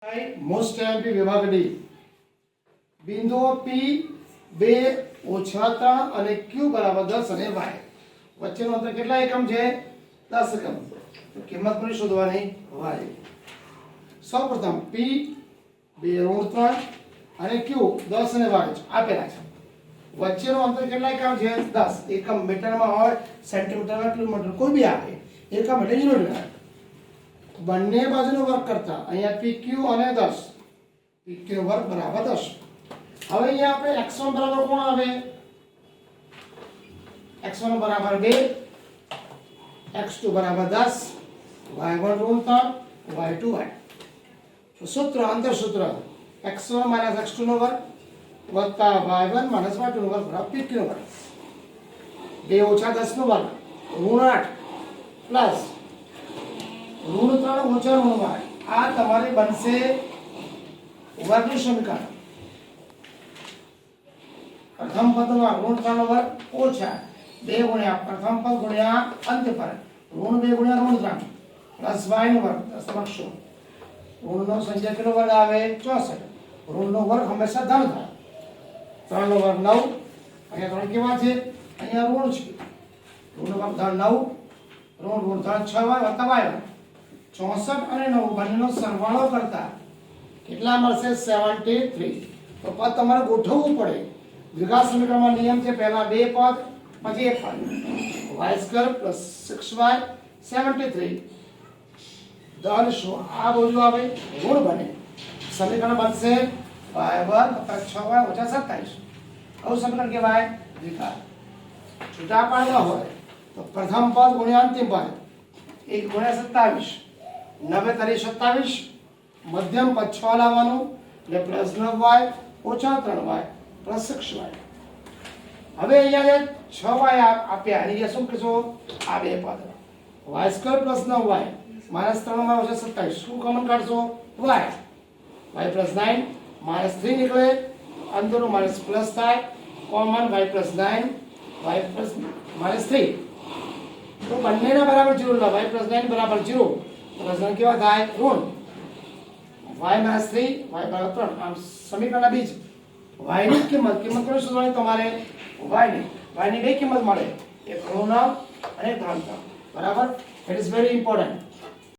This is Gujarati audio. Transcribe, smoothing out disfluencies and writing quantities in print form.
મોસ્ટ એમપી વિભાગ ડી બિંદુઓ પી 2 ઓછા 3 અને ક્યુ બરાબર 10 અને વાય વચ્ચેનું અંતર કેટલા એકમ છે 10 એકમ તો કિંમત કોની શોધવાની વાય સૌપ્રથમ પી 2 ઋણ 3 અને ક્યુ 10 અને વાય આપેલા છે વચ્ચેનું અંતર કેટલા એકમ છે 10 એકમ મીટરમાં હોય સેન્ટીમીટરમાં કિલોમીટર કોઈ બી આવે એકમ એટલે યુનિટ બંને બાજુનો વર્ગ કરતા અહીંયા PQ અને 10 PQ નો વર્ગ બરાબર 10 હવે અહીંયા આપણે x1 બરાબર કોણ આવે x1 બરાબર 2 x2 બરાબર 10 y1 ઋણ 3 y2 y તો સૂત્ર અંતર સૂત્ર x1 x2 નો વર્ગ વત્તા y1 y2 નો વર્ગ બરાબર PQ નો વર્ગ 2 ઓછા 10 નો વર્ગ ઋણ 8 પ્લસ ઋણ 3 ઓછા ઋણ 8 આ તમારે બનશે વર્ગનું સમીકરણ પ્રથમ પદમાં ઋણ 3 નો વર્ગ ઓછા 2 ગુણ્યા પ્રથમ પદ ગુણ્યા અંત પદ ઋણ 2 ગુણ્યા ઋણ 3 પ્લસ y નો વર્ગ સમક્ષો ઋણનો સંખ્યા કેટલો વર્ગ આવે 64 ઋણનો વર્ગ હંમેશા ધન થાય 3 નો વર્ગ 9 અહીંયા 3 કેવા છે અહીંયા ઋણ છે ઋણનો વર્ગ ધન 9 ઋણ ધન 6y વત્તા y 64 અને 9 બંનેનો સરવાળો કરતા કેટલા મળશે 73 તો પદ તમારે ગોઠવવું પડે દ્વિઘાત સમીકરણમાં નિયમ છે પહેલા બે પદ પછી એક પદ y² + 6y 73 ધન શું આ બાજુ આવે ઋણ બને સમીકરણ બનશે y² + 6y - 27 આવું સમીકરણ કહેવાય દ્વિઘાત છૂટા પાડવા હોય તો પ્રથમ પદ ગુણ્યા અંતિમ પદ 1 ગુણ્યા 27 9 તારી 27 મધ્યમ પદ 6 લાવવાનું એટલે પ્લસ 9y ઓછા 3y પ્લસ 6y હવે અહીંયા જે 6y આપ્યા એની શું કહેશો આ બે પદ y² + 9y - 3y ઓછા 27 શું કોમન કાઢશો y y + 9 -3 નીકળે અંદરનો માઇનસ પ્લસ થાય કોમન y + 9 y + -3 તો બંનેના બરાબર 0 લો y + 9 બરાબર 0 પ્રશ્ન કેવા થાય ઋણ y - 3 y = 3 આમ સમીકરણના બીજ y ની કિંમત કોને શોધવાની તમારે y ની બે કિંમત મળે એક ઋણ અને ધન બરાબર ઇટ ઇઝ વેરી ઇમ્પોર્ટન્ટ